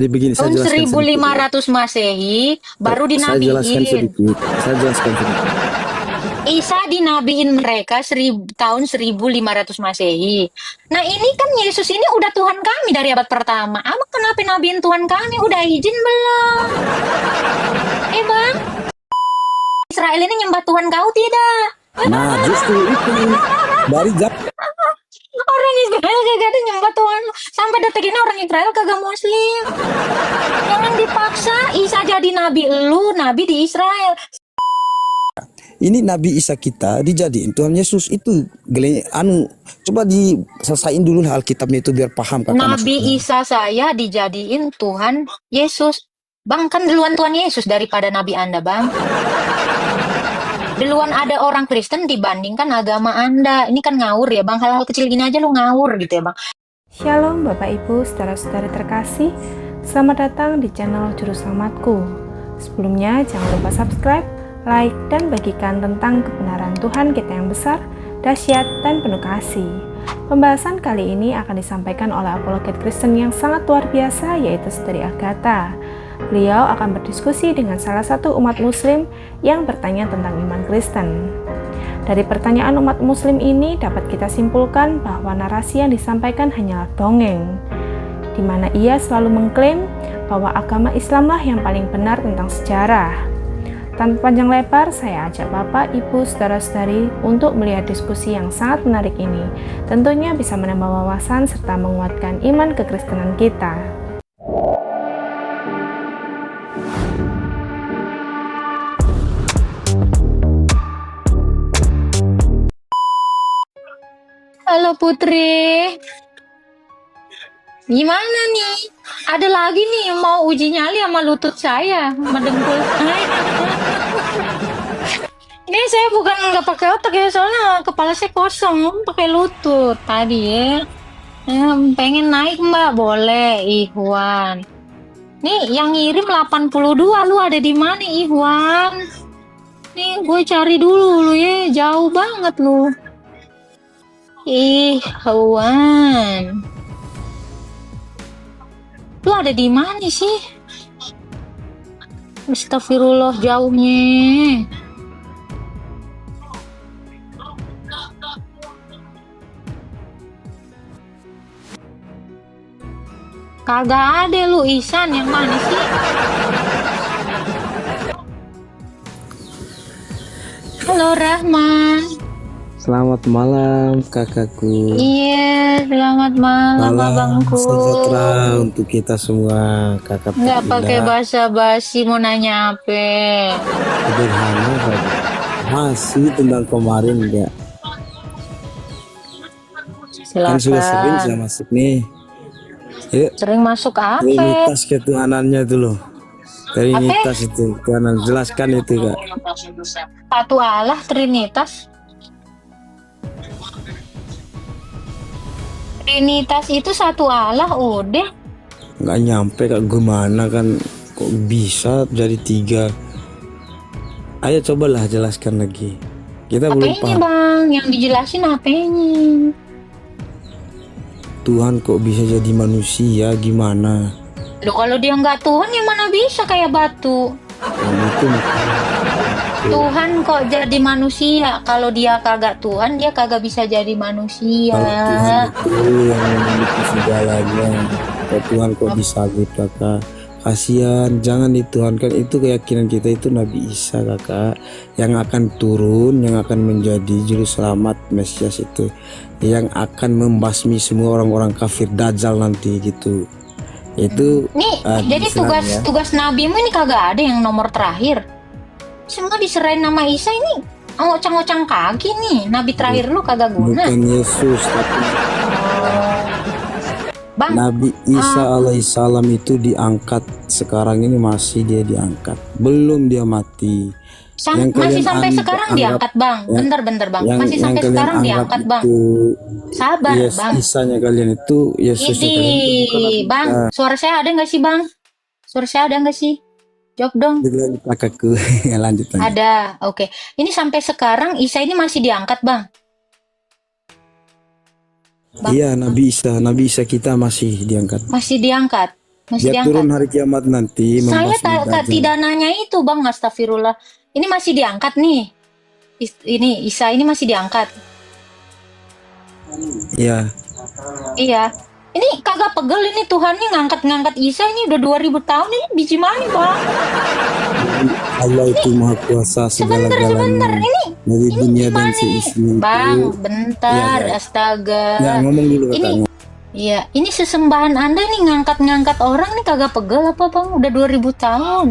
Jadi begini, saya Tahun jelaskan sedikit ya. 1500 Masehi baru Saya jelaskan dinabiin. sedikit. Saya jelaskan sedikit. Isa dinabiin mereka tahun 1500 Masehi. Nah ini kan Yesus ini udah Tuhan kami dari abad pertama. Abang kenapa nabiin Tuhan kami? Udah izin belum? Bang, Israel ini nyembah Tuhan kau tidak? Nah, justru itu dari Orang Israel kagak ada nyembah Tuhan. Sampai detik ini orang Israel kagak muslim. Jangan dipaksa. Isa jadi nabi, lu nabi di Israel. ini Nabi Isa kita dijadiin Tuhan Yesus itu coba diselesain dulu Alkitabnya itu biar paham kakak Nabi maksudnya. Isa saya dijadiin Tuhan Yesus. Bang, kan duluan Tuhan Yesus daripada Nabi Anda, Bang. Duluan ada orang Kristen dibandingkan agama Anda. Ini kan ngawur ya, Bang. Hal-hal kecil gini aja lu ngawur gitu ya, Bang. Shalom Bapak Ibu, saudara-saudari terkasih. Selamat datang di channel Juru Selamatku. Sebelumnya jangan lupa subscribe, like, dan bagikan tentang kebenaran Tuhan kita yang besar, dahsyat, dan penuh kasih. Pembahasan kali ini akan disampaikan oleh apologet Kristen yang sangat luar biasa, yaitu Saudari Agatha. Beliau akan berdiskusi dengan salah satu umat muslim yang bertanya tentang iman Kristen. Dari pertanyaan umat muslim ini dapat kita simpulkan bahwa narasi yang disampaikan hanyalah dongeng, di mana ia selalu mengklaim bahwa agama Islamlah yang paling benar tentang sejarah. Tanpa panjang lebar, saya ajak Bapak, Ibu, Saudara-saudari untuk melihat diskusi yang sangat menarik ini. Tentunya bisa menambah wawasan serta menguatkan iman kekristenan kita. Halo Putri. Gimana nih? Ada lagi nih yang mau uji nyali sama lutut saya, sama dengkul saya. Ini saya bukan nggak pakai otak ya, soalnya kepala saya kosong, pakai lutut tadi ya. Pengen naik Mbak, boleh Ikhwan. Nih yang ngirim 82, lu ada di mana Ikhwan? Nih gue cari dulu lu ya, jauh banget lu. Ikhwan. Lu ada di mana sih? Astagfirullah jauhnya. Kagak ada lu Ihsan, yang mana sih? Halo Rahman. Selamat malam kakakku. Iya, selamat malam abangku. Sejahtera untuk kita semua kakak. Nggak pakai basa-basi mau nanya apa? Sederhana saja. Masih tentang kemarin ya. Kan sudah sering saya Silakan. masuk nih. Yuk, Sering masuk apa? Trinitas ketuhanannya itu loh. Trinitas itu Tuhanan, jelaskan itu kak. Satu Allah, Trinitas. Trinitas itu satu Allah, udah. Nggak nyampe kak, gimana kan kok bisa jadi 3? Ayo cobalah jelaskan lagi. Kita belum Apanya paham. Bang? Yang dijelasin apanya? Tuhan kok bisa jadi manusia gimana? Loh kalau dia nggak Tuhan, yang mana bisa kayak batu? Itu Tuhan kok jadi manusia? Kalau dia kagak Tuhan, dia kagak bisa jadi manusia. kalau Tuhan itu yang memiliki segalanya. Kok Tuhan kok bisa gitu kakak? Kasihan, jangan dituhankan. Itu keyakinan kita itu Nabi Isa kakak, yang akan turun, yang akan menjadi juru selamat Mesias itu, yang akan membasmi semua orang-orang kafir Dajjal nanti gitu. Itu Nih, jadi diserang ya. tugas nabimu ini kagak ada yang nomor terakhir. Semua diserahin nama Isa ini ngocang-ngocang kaki nih. Nabi terakhir lu kagak guna. Bukan Yesus tapi Bang, Nabi Isa alaihissalam itu diangkat. Sekarang ini masih dia diangkat, belum dia mati. Yang masih kalian sampai sekarang anggap- diangkat Bang. Bentar Bang. Masih yang sampai kalian sekarang anggap diangkat Bang. itu Sabar Bang. Isanya kalian itu Yesusnya kalian itu bukan Nabi Bang, Isa. suara saya ada nggak sih Bang? Suara saya ada nggak sih? Jawab dong. Lanjut kakakku. lanjut. Ada, oke. Ini sampai sekarang Isa ini masih diangkat Bang. Iya, Nabi Isa kita masih diangkat. Masih diangkat. Masih Dia diangkat. turun hari kiamat nanti Saya membasmi Dajjal. tidak nanya itu bang, astagfirullah. Ini masih diangkat nih. Ini Isa ini masih diangkat. Iya. Iya. Ini kagak pegel ini Tuhan nih ngangkat Isa ini udah 2000 tahun ini biji mana bang? Allah itu maha kuasa Sebentar segala-galanya. ini Dari dunia dan gimana ini? seisinya Bang, itu. bentar, Iya, iya. astaga. Ya ngomong dulu Ini kakak. Iya, ini sesembahan Anda nih ngangkat orang nih kagak pegel apa bang? Udah 2000 tahun.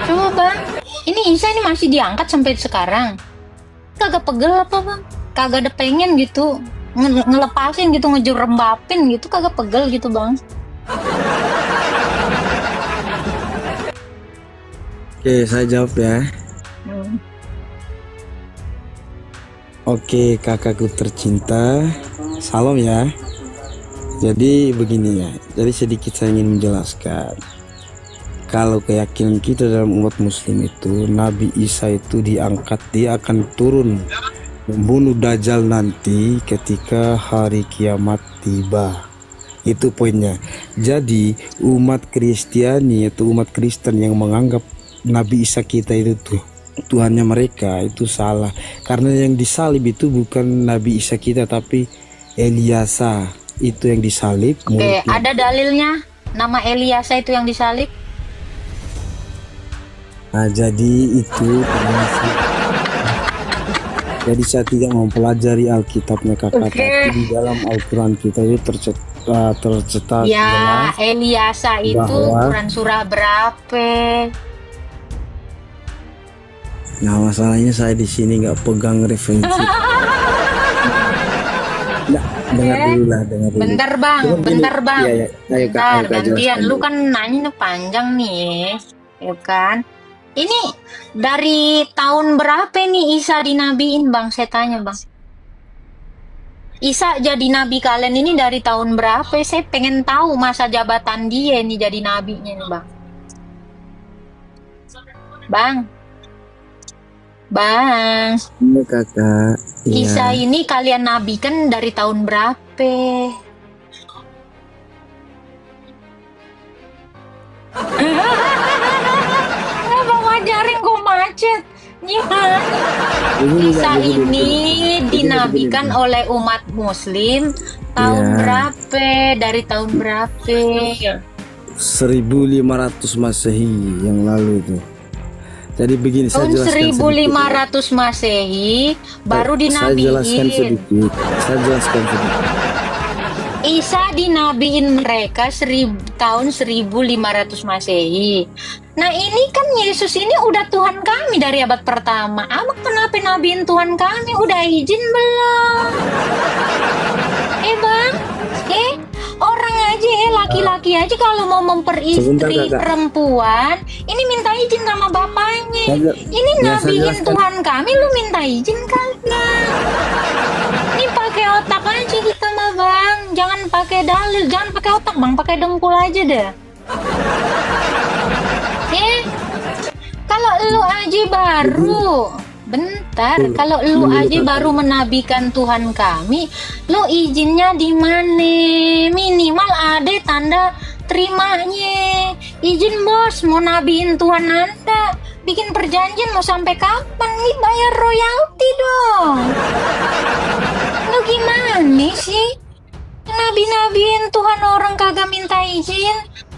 Coba bang, ini Isa ini masih diangkat sampai sekarang. Kagak pegel apa bang? Kagak ada pengen gitu ngelepasin gitu, ngejerembapin gitu, kagak pegel gitu bang. Oke, saya jawab ya. Hmm. Oke, kakakku tercinta, salam ya. Jadi begini ya, jadi sedikit saya ingin menjelaskan. Kalau keyakinan kita dalam umat muslim itu, Nabi Isa itu diangkat, dia akan turun membunuh Dajjal nanti ketika hari kiamat tiba. Itu poinnya. Jadi umat Kristiani atau umat Kristen yang menganggap Nabi Isa kita itu tuh Tuhannya mereka, itu salah. Karena yang disalib itu bukan Nabi Isa kita, tapi Eliasa itu yang disalib. Oke, ada dalilnya nama Eliasa itu yang disalib? Nah, jadi itu jadi saya tidak mempelajari Alkitabnya kakak, Oke. tapi di dalam Al-Quran kita itu tercetat Ya, jelas Eliasa itu bahwa- Quran surah berapa? Nah, masalahnya saya di sini nggak pegang referensi. Nah, dengar dulu lah, dengar dulu. Bentar bang, Cuman gini, bentar bang. iya, iya. Ayo, Kak, Bentar, ayo, Kak, gantian. jelaskan Lu dulu. kan nanya nih panjang nih, ya kan? Ini dari tahun berapa nih Isa dinabiin bang? Saya tanya bang. Isa jadi nabi kalian ini dari tahun berapa? Saya pengen tahu masa jabatan dia ini jadi nabinya nih bang. Bang. Bang. Iya kakak. Iya. Isa ini kalian nabikan dari tahun berapa? Abang ngajarin gue macet. Gimana? Isa ini dinabikan oleh umat Muslim tahun Ya. berapa? Dari tahun berapa? 1500 Masehi yang lalu itu. Jadi begini, saya Tahun jelaskan sedikit. 1500 Masehi baru Saya jelaskan dinabiin. sedikit. Saya jelaskan sedikit. Isa dinabiin mereka tahun 1500 Masehi. Nah ini kan Yesus ini udah Tuhan kami dari abad pertama. Abang kenapa nabiin Tuhan kami? Udah izin belum? Bang, orang aja laki-laki aja kalau mau Sebentar, memperistri Kakak. perempuan, ini minta izin sama bapaknya. Saya- Ini ya, saya nabiin jelaskan. Tuhan kami, lu minta izin kagak? Ini pakai otak aja kita mah bang, jangan pakai dalil, jangan pakai otak bang, pakai dengkul aja deh. Kalau lu aja baru, bentar, kalau lu aja baru menabikan Tuhan kami, lu izinnya di mana? Minimal ada tanda terimanya. Izin bos, mau nabiin Tuhan Anda, bikin perjanjian mau sampai kapan nih, bayar royalti dong. Lu gimana sih? Nabi-nabiin Tuhan orang kagak minta izin,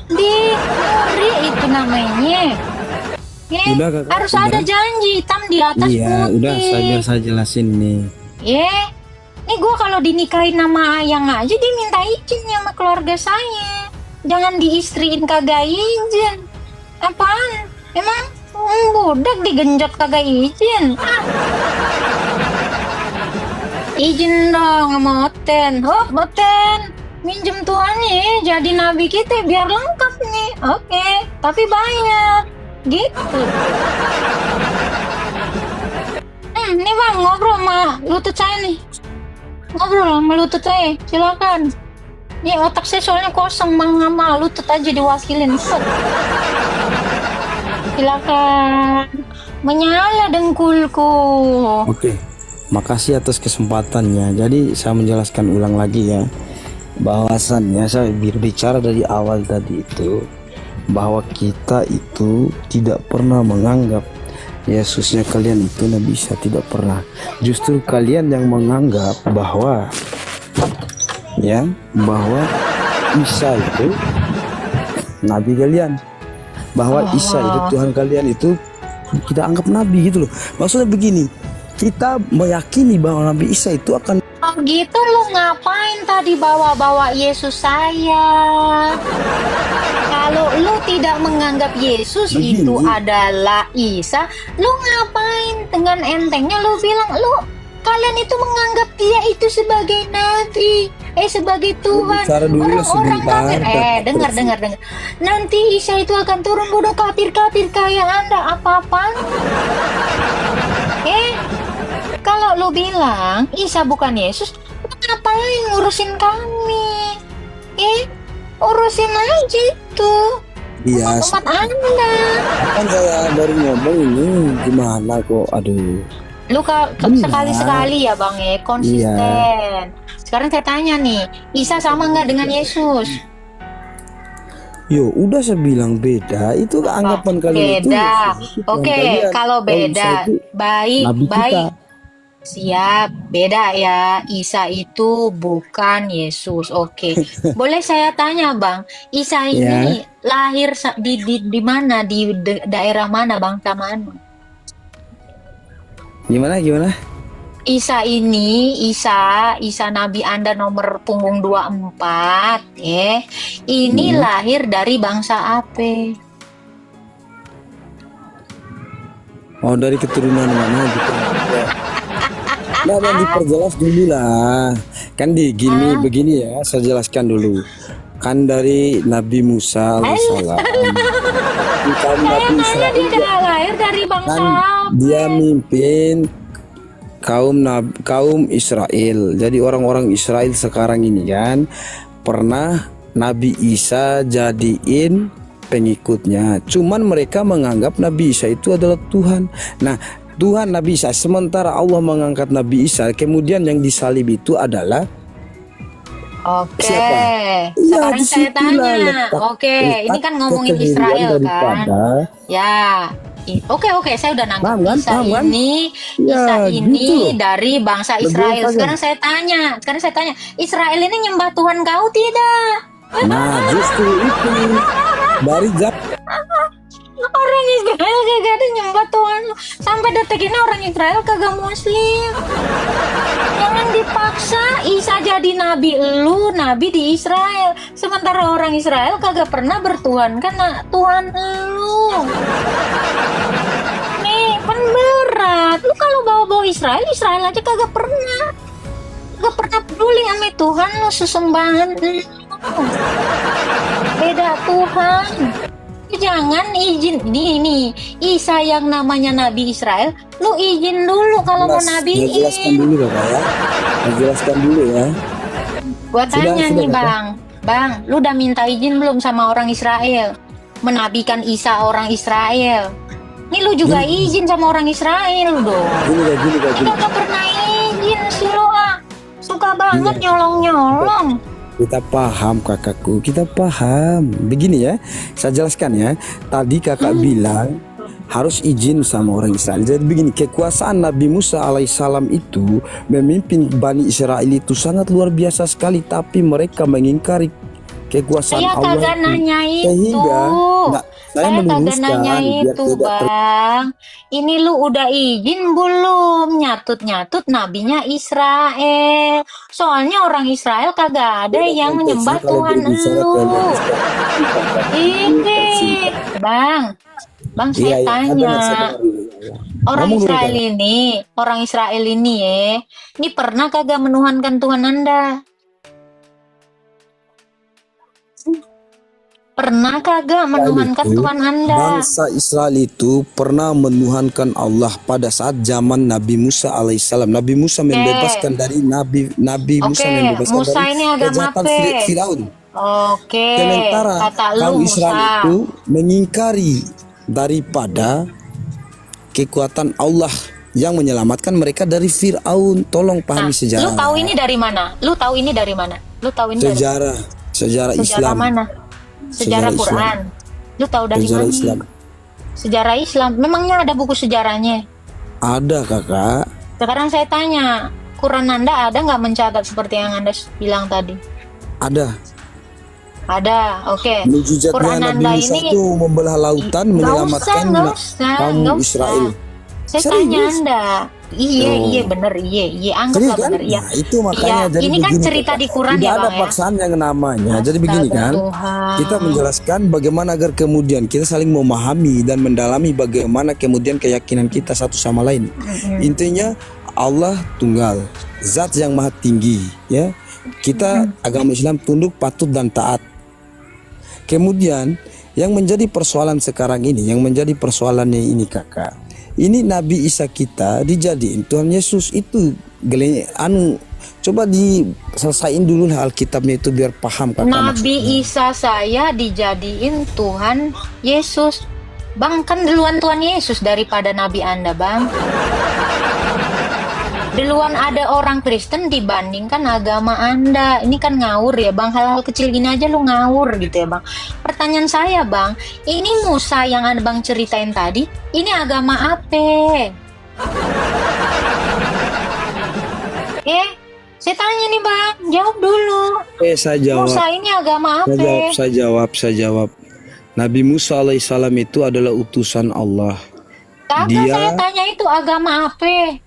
ngeri itu namanya. Udah, Kakak, Harus udah. ada janji hitam di atas Iya, putih. udah saya jelasin nih. Nih gue kalau dinikahin sama ayang aja dia minta izin sama keluarga saya. Jangan diistriin kagak izin. Apaan? Emang budak digenjot kagak izin? Izin dong sama Oten. Oh, Oten, minjem Tuhan nih jadi nabi kita biar lengkap nih. Oke, tapi bayar. Gitu. Nih bang, ngobrol sama lutut saya nih. Ngobrol sama lutut saya, silakan. Nih otak saya soalnya kosong bang, sama lutut aja diwakilin. Set. Silakan. Menyala dengkulku. Oke, makasih atas kesempatannya. Jadi saya menjelaskan ulang lagi ya. Bahwasannya saya berbicara dari awal tadi itu bahwa kita itu tidak pernah menganggap Yesusnya kalian itu Nabi Isa, tidak pernah. Justru kalian yang menganggap bahwa Isa itu Nabi kalian, bahwa Isa itu Tuhan kalian, itu kita anggap Nabi gitu loh. Maksudnya begini, kita meyakini bahwa Nabi Isa itu akan. Oh gitu, lu ngapain tadi bawa-bawa Yesus saya? Kalau lu tidak menganggap Yesus Begini. itu adalah Isa, lu ngapain dengan entengnya lu bilang kalian itu menganggap dia itu sebagai nabi, sebagai Tuhan. Bicara dulu Orang-orang sebentar, kafir. Dengar. Nanti Isa itu akan turun, bodoh, kafir kayak Anda apa-apaan? Kalau lu bilang Isa bukan Yesus, lu ngapain ngurusin kami? Urusin aja itu Iya, tempat Anda. kan saya baru ngomong ini gimana kok, aduh. Lu Benar. sekali-sekali ya Bang, konsisten. Sekarang saya tanya nih, Isa sama nggak dengan Yesus? Yo, udah saya bilang beda, itu anggapan kalian itu. Beda. Yesus itu Oke, Tuhan kalian. kalau Isa beda, itu baik. Nabi kita. Siap, beda ya. Isa itu bukan Yesus. Oke. Boleh saya tanya, Bang? Isa ini lahir di mana? Di daerah mana, bangsa mana? Gimana? Isa ini, Isa Nabi Anda nomor punggung 24, Ini lahir dari bangsa apa? Oh, dari keturunan mana gitu. Nah, yang diperjelas dulu lah. Kan begini ya, saya jelaskan dulu. Kan dari Nabi Musa alaihissalam. Kaum Nabi Saya Israel. tidak lahir dari bangsa Kan apa? dia mimpin kaum Israel. Jadi orang-orang Israel sekarang ini kan pernah Nabi Isa jadiin pengikutnya. Cuman mereka menganggap Nabi Isa itu adalah Tuhan. Nah, Tuhan Nabi Isa, sementara Allah mengangkat Nabi Isa, kemudian yang disalib itu adalah Oke. siapa? Sekarang saya disitulah tanya. Oke, ini kan ngomongin kekeliruan Israel kan? daripada. Ya. Oke, saya udah nangkep. Paham kan? Isa Paham kan? ini Ya, ini gitu. dari bangsa Lebih Israel. apa, Sekarang saya tanya, Israel ini nyembah Tuhan kau tidak? Nah, justru itu dari Orang Israel kagak ada nyembah Tuhan. Sampai detik ini orang Israel kagak muslim. Jangan dipaksa Isa jadi nabi, lu nabi di Israel. Sementara orang Israel kagak pernah bertuhankan Tuhan lu. Nih kan berat. Lu kalau bawa-bawa Israel aja kagak pernah peduli sama Tuhan lu, sesembahan lu. Beda Tuhan. Jangan izin ini Isa yang namanya Nabi Israel, lu izin dulu kalau mau nabiin. Jelaskan dulu Kakak ya. Jelaskan dulu ya. Gua tanya nih Kakak. Bang, lu udah minta izin belum sama orang Israel menabikan Isa orang Israel? Nih lu juga izin sama orang Israel dong. Gini. Kita pernah izin sih lu suka banget nyolong. Kita paham kakakku, kita paham. Begini ya, saya jelaskan ya. Tadi kakak bilang harus izin sama orang Israel. Jadi begini, kekuasaan Nabi Musa alaihissalam itu memimpin Bani Israel itu sangat luar biasa sekali. Tapi mereka mengingkari kekuasaan Saya Allah kagak nanya itu. Sehingga, saya kagak meluruskan nanya biar itu, tidak Bang. Ini lu udah izin belum nyatut nabinya Israel? Soalnya orang Israel kagak ada yang menyembah Kalau Tuhan berbicara lu. kalian Ini, Bang, saya Iya, tanya. ada. Orang Ngomong dulu, Israel ini ini pernah kagak menuhankan Tuhan Anda? Pernah kagak menuhankan itu, Tuhan Anda? Bangsa Israel itu pernah menuhankan Allah pada saat zaman Nabi Musa alaihissalam. Nabi Musa membebaskan dari Nabi Musa membebaskan Musa dari ini agama kejahatan apa? Firaun. Oke, Sementara kata kaum lu Israel Musa. itu mengingkari daripada kekuatan Allah yang menyelamatkan mereka dari Firaun. Tolong pahami sejarah. Lu tahu ini dari mana? Lu tahu ini dari Sejarah sejarah Islam. mana? Sejarah Sejarah Quran. Lu tahu dari Sejarah mana? Islam. Sejarah Islam. Memangnya ada buku sejarahnya? Ada kakak. Sekarang saya tanya, Quran Anda ada nggak mencatat seperti yang Anda bilang tadi? Ada. Ada, oke. Mujizatnya Quran Nabi Anda Musa ini itu membelah lautan menyelamatkan nggak usah, kaum nggak usah. Israel. Saya Serius? tanya Anda. Iya, Oh. iya bener, iya, anggaplah Serius kan? bener, iya. Nah, itu makanya Iya, jadi ini kan begini, cerita Kakak. di Quran Tidak ya, ada Bang ya? paksaan yang namanya. Jadi begini Astaga kan. Tuhan. Kita menjelaskan bagaimana agar kemudian kita saling memahami dan mendalami bagaimana kemudian keyakinan kita satu sama lain. Intinya Allah tunggal, zat yang maha tinggi, ya. Kita agama Islam tunduk, patuh dan taat. Kemudian yang menjadi persoalan sekarang ini, yang menjadi persoalannya ini kakak, ini Nabi Isa kita dijadiin Tuhan Yesus itu coba diselesain dulu Alkitabnya itu biar paham kakak maksudnya. Nabi Isa saya dijadiin Tuhan Yesus. Bang, kan duluan Tuhan Yesus daripada Nabi Anda, Bang. Duluan ada orang Kristen dibandingkan agama Anda. Ini kan ngawur ya, Bang. Hal-hal kecil gini aja lu ngawur gitu ya, Bang. Pertanyaan saya, Bang, ini Musa yang ada Bang ceritain tadi, ini agama apa? Saya tanya nih, Bang. Jawab dulu. Saya jawab. Musa ini agama apa? Saya jawab. Nabi Musa alaihissalam itu adalah utusan Allah. Kagak, saya tanya itu agama apa?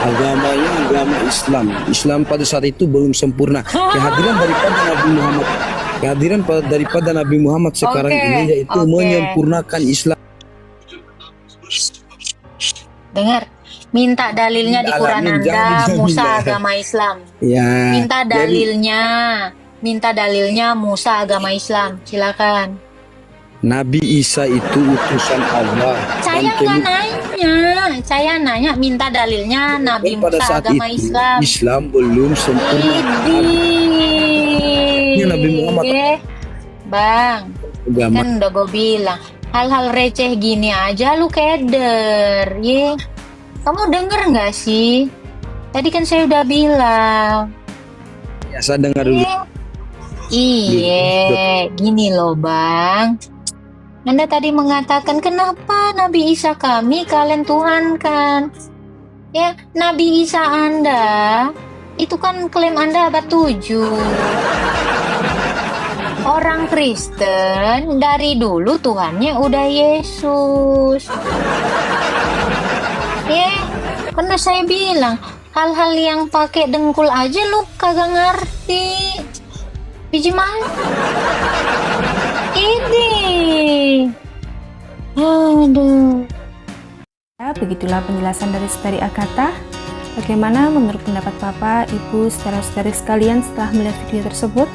Agamanya agama Islam. Islam pada saat itu belum sempurna. Kehadiran daripada Nabi Muhammad sekarang ini yaitu menyempurnakan Islam. Dengar, minta dalilnya di Quran Anda, Musa agama Islam. Ya. Minta dalilnya Musa agama Islam. Silakan. Nabi Isa itu utusan Allah. Saya nggak nanya, saya nanya minta dalilnya Nabi pada Musa saat agama itu, Islam. Islam belum sempurna. Ini Nabi Muhammad. Bang, Agama. kan udah gue bilang, hal-hal receh gini aja lu keder, ye. Kamu denger nggak sih? Tadi kan saya udah bilang. Ya, saya dengar dulu. Iya, gini loh Bang. Anda tadi mengatakan kenapa Nabi Isa kami kalian tuhankan. Ya, Nabi Isa Anda itu kan klaim Anda abad 7. Orang Kristen dari dulu Tuhannya udah Yesus. Ya, karena saya bilang hal-hal yang pakai dengkul aja lu kagak ngerti. Biji mana? Ini. Aduh. Ya, begitulah penjelasan dari Saudari Agatha. Bagaimana menurut pendapat Bapak, Ibu, saudara-saudari sekalian setelah melihat video tersebut?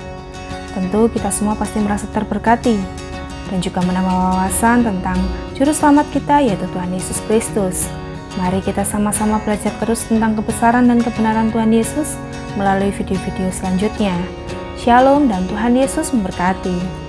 Tentu kita semua pasti merasa terberkati dan juga menambah wawasan tentang juru selamat kita yaitu Tuhan Yesus Kristus. Mari kita sama-sama belajar terus tentang kebesaran dan kebenaran Tuhan Yesus melalui video-video selanjutnya. Shalom dan Tuhan Yesus memberkati.